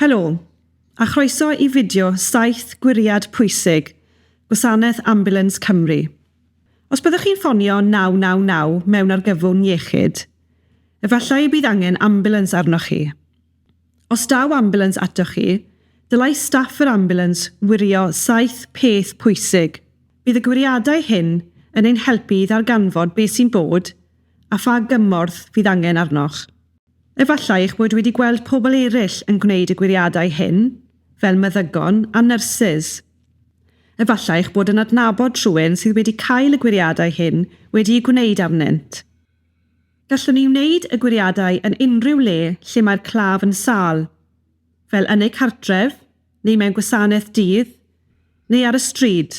Helo, a chroeso I fideo 7 gwiriad pwysig, Gwasanaeth Ambulance Cymru. Os byddwch chi'n ffonio 999 mewn argyfwng iechyd, efallai bydd angen ambulans arnoch chi. Os daw ambulans atoch chi, dylai staff yr ambulans wirio 7 peth pwysig. Bydd y gwiriadau hyn yn ein helpu I ddarganfod beth sy'n bod a pha gymorth fydd angen arnoch. Efallai eich bod wedi gweld pobl eraill yn gwneud y gwiriadau hyn, fel meddygon a nyrsys. Efallai eich bod yn adnabod rhywun sydd wedi cael y gwiriadau hyn wedi gwneud arnynt. Gallwn ni wneud y gwiriadau yn unrhyw le lle mae'r claf yn sâl, fel yn eu cartref, neu mewn gwasanaeth dydd, neu ar y stryd.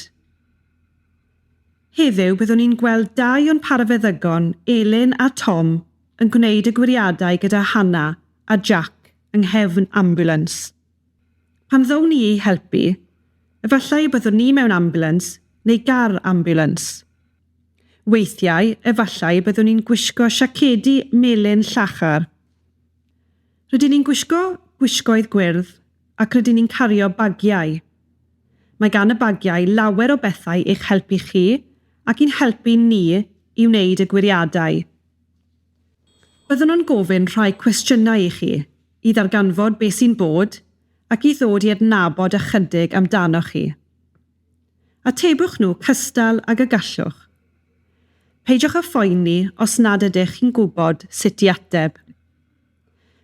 Heddiw byddwn ni'n gweld 2 o'n parafeddygon, Elin a Tom, yn gwneud y gwiriadau gyda Hannah a Jack yng nghefn ambulans. Pan ddown ni ei helpu, efallai byddwn ni mewn ambulans neu gar ambulans. Weithiau, efallai byddwn ni'n gwisgo siacedi melyn llachar. Rydyn ni'n gwisgo gwisgoedd gwyrdd ac rydyn ni'n cario bagiau. Mae gan y bagiau lawer o bethau eich helpu chi ac i'n helpu ni I wneud y gwiriadau. Byddwn nhw'n gofyn rhai cwestiynau I chi, I ddarganfod beth sy'n bod ac I ddod I adnabod ychydig amdanoch chi. Atebwch nhw cystal ag y gallwch. Peidiwch â phoeni os nad ydych chi'n gwybod sut I ateb.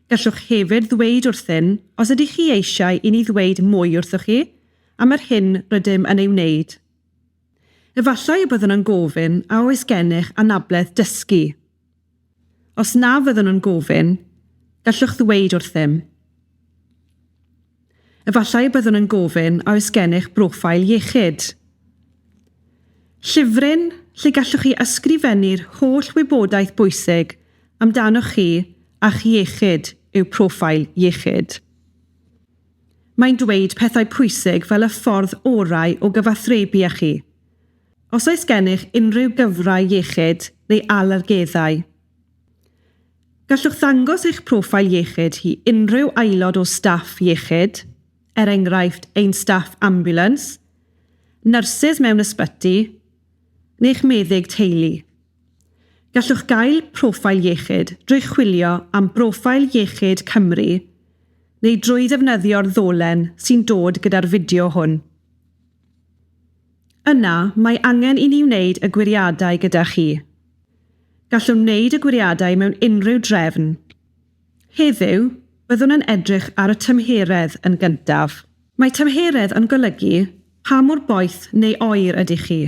Gallwch hefyd ddweud wrthyn os ydych chi eisiau I ni ddweud mwy wrthoch chi am yr hyn rydym yn ei wneud. Efallai byddwn nhw'n gofyn a oes gennych anabledd dysgu. Os na fyddwn nhw'n gofyn, gallwch ddweud wrthym. Efallai byddwn nhw'n gofyn a oes gennych broffail iechyd. Llyfryn lle gallwch chi ysgrifennu'r holl wybodaeth bwysig amdanoch chi a'ch iechyd yw proffail iechyd. Mae'n dweud pethau pwysig fel y ffordd orau o gyfathrebu â chi. Os oes gennych unrhyw gyfrau iechyd neu alergeddau. Gallwch ddangos eich proffail iechyd I unrhyw aelod o staff iechyd, enghraifft ein staff ambulans, nyrsys mewn ysbyty, neu'ch meddyg teulu. Gallwch gael proffail iechyd drwy chwilio am Broffail Iechyd Cymru neu drwy ddefnyddio'r ddolen sy'n dod gyda'r fideo hwn. Yna mae angen I ni wneud y gwiriadau gyda chi. Gallwn wneud y gwiriadau mewn unrhyw drefn. Heddiw, byddwn yn edrych ar y tymheredd yn gyntaf. Mae tymheredd yn golygu pa mor boeth neu oer ydych chi.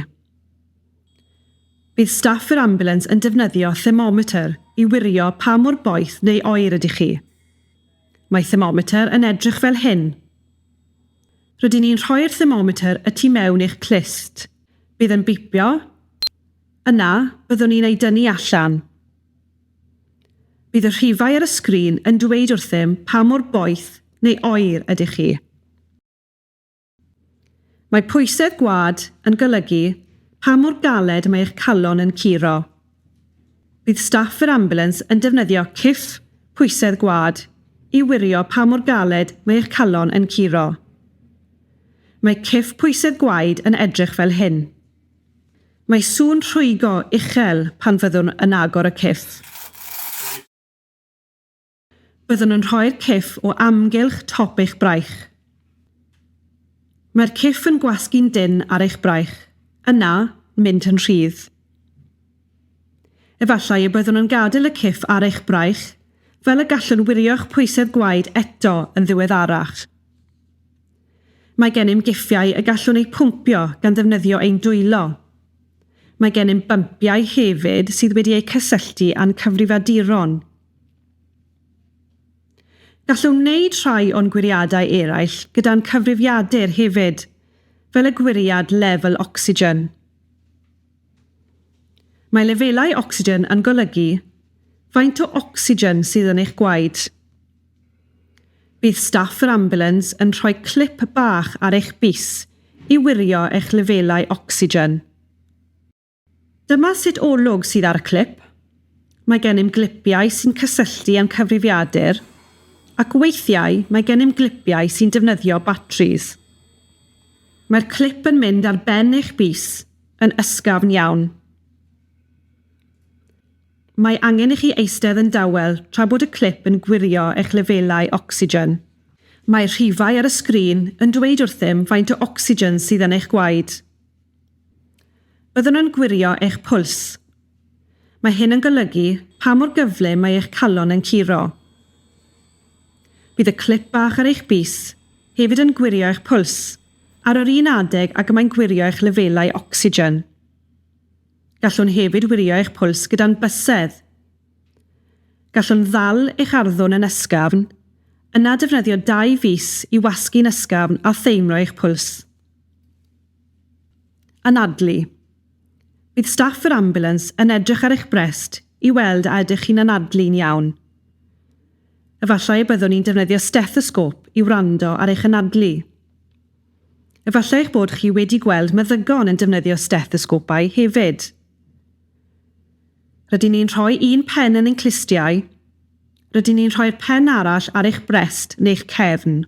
Bydd staff yr ambulans yn defnyddio thermometer I wirio pa mor boeth neu oer ydych chi. Mae thermometer yn edrych fel hyn. Rydyn ni'n rhoi'r thermometer y tu mewn i'ch clust. Bydd yn bipio. Yna, byddwn ni'n ei dynnu allan. Bydd y rhifau ar y sgrin yn dweud wrthym pa mor boeth neu oer ydych chi. Mae pwysedd gwad yn golygu pa mor galed mae eich calon yn curo. Bydd staff yr ambulans yn defnyddio cyff pwysedd gwad I wirio pa mor galed mae eich calon yn curo. Mae cyff pwysedd gwaed yn edrych fel hyn. Mae sŵn rhwygo uchel pan fyddwn yn agor y cyff. Byddwn yn rhoi'r cyff o amgylch top eich braich. Mae'r cyff yn gwasgu'n dyn ar eich braich. Yna, mynd yn rhydd. Efallai y byddwn yn gadael y cyff ar eich braich, fel y gallwn wirio'ch pwysedd gwaed eto yn ddiweddarach. Mae gennym giffiau y gallwn eu pwmpio gan ddefnyddio ein dwylo. Mae gennym bympiau hefyd sydd wedi eu cysylltu â'n cyfrifiaduron. Gallwn wneud rhai o'n gwiriadau eraill gyda'n cyfrifiadur hefyd, fel y gwiriad lefel ocsigen. Mae lefelau ocsigen yn golygu faint o ocsigen sydd yn eich gwaed. Bydd staff yr ambulans yn rhoi clip bach ar eich bys I wirio eich lefelau ocsigen. Dyma sut olwg sydd ar y clip. Mae gennym glipiau sy'n cysylltu â'n cyfrifiadur ac weithiau mae gennym glipiau sy'n defnyddio batris. Mae'r clip yn mynd ar ben eich bys yn ysgafn iawn. Mae angen i chi eistedd yn dawel tra bod y clip yn gwirio eich lefelau ocsigen. Mae'r rhifau ar y sgrin yn dweud wrthym faint o ocsigen sydd yn eich gwaed. Byddwn yn gwirio eich pwls. Mae hyn yn golygu pa mor gyflym mae eich calon yn curo. Bydd y clip bach ar eich bys hefyd yn gwirio eich pwls ar yr un adeg ac mae'n gwirio eich lefelau ocsigen. Gallwn hefyd wirio eich pwls gyda'n bysedd. Gallwn ddal eich arddwn yn ysgafn, yna defnyddio 2 fys i wasgu'n ysgafn a theimlo eich pwls. Anadlu. Bydd staff yr ambulans yn edrych ar eich brest i weld a ydych chi'n anadlu'n iawn. Efallai byddwn ni'n defnyddio stethosgop i wrando ar eich anadlu. Efallai eich bod chi wedi gweld meddygon yn defnyddio stethosgopau hefyd. Rydyn ni'n rhoi un pen yn ein clistiau. Rydyn ni'n rhoi'r pen arall ar eich brest neu'ch cefn.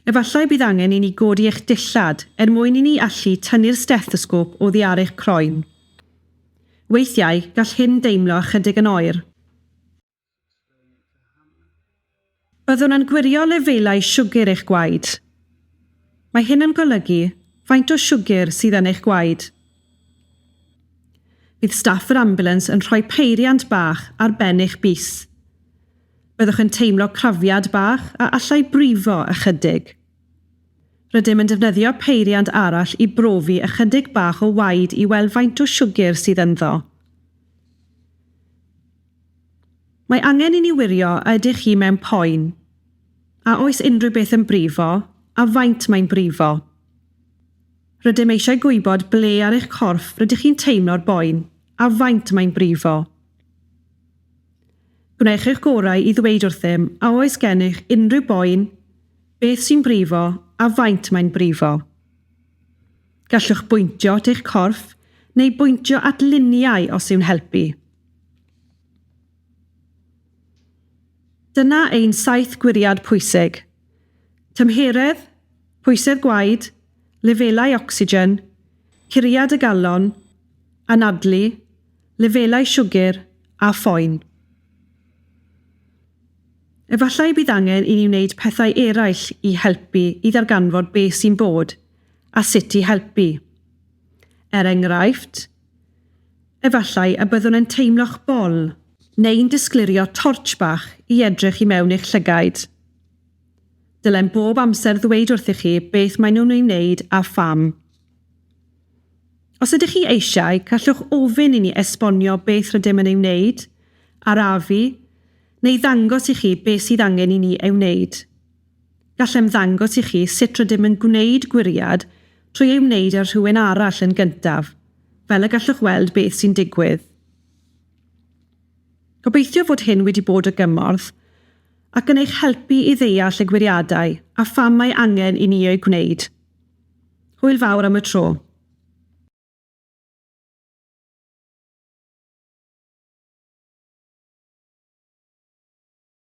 Efallai bydd angen i ni godi eich dillad mwyn i ni allu tynnu'r stethosgop oddi ar eich croen. Weithiau gall hyn deimlo ychydig yn oer. Byddwn yn gwirio lefelau siwgr eich gwaed. Mae hyn yn golygu faint o siwgr sydd yn eich gwaed. Bydd staff yr ambulans yn rhoi peiriant bach ar ben eich bys. Byddwch yn teimlo crafiad bach a allai brifo ychydig. Rydym yn defnyddio peiriant arall i brofi ychydig bach o waed i weld faint o siwgr sydd ynddo. Mae angen i ni wirio a ydych chi mewn poen, a oes unrhyw beth yn brifo, a faint mae'n brifo. Rydym eisiau gwybod ble ar eich corff rydych chi'n teimlo'r boen, a faint mae'n brifo. Gwnewch eich gorau i ddweud wrthym a oes gennych unrhyw boen, beth sy'n brifo a faint mae'n brifo. Gallwch bwyntio at eich corff neu bwyntio at luniau os yw'n helpu. Dyna ein 7 gwiriad pwysig. Tymheredd, pwysedd gwaed, lefelau ocsigen, curiad y galon, anadlu, lefelau siwgr a phoen. Efallai bydd angen i ni wneud pethau eraill i helpu i ddarganfod beth sy'n bod a sut i helpu. Enghraifft, efallai y byddwn yn teimlo'ch bol neu'n disglurio torch bach i edrych i mewn eich llygaid. Dylem bob amser ddweud wrthych chi beth maen nhw'n ei wneud a pham. Os ydych chi eisiau, gallwch ofyn i ni esbonio beth rydym yn ei wneud, arafu, neu ddangos i chi beth sydd angen i ni ei wneud. Gallem ddangos i chi sut rydym yn gwneud gwiriad trwy ei wneud ar rhywun arall yn gyntaf, fel y gallwch weld beth sy'n digwydd. Gobeithio fod hyn wedi bod y gymorth, ac yn eich helpu i ddeall y gwiriadau a pham mae angen i ni ei gwneud. Hwyl fawr am y tro.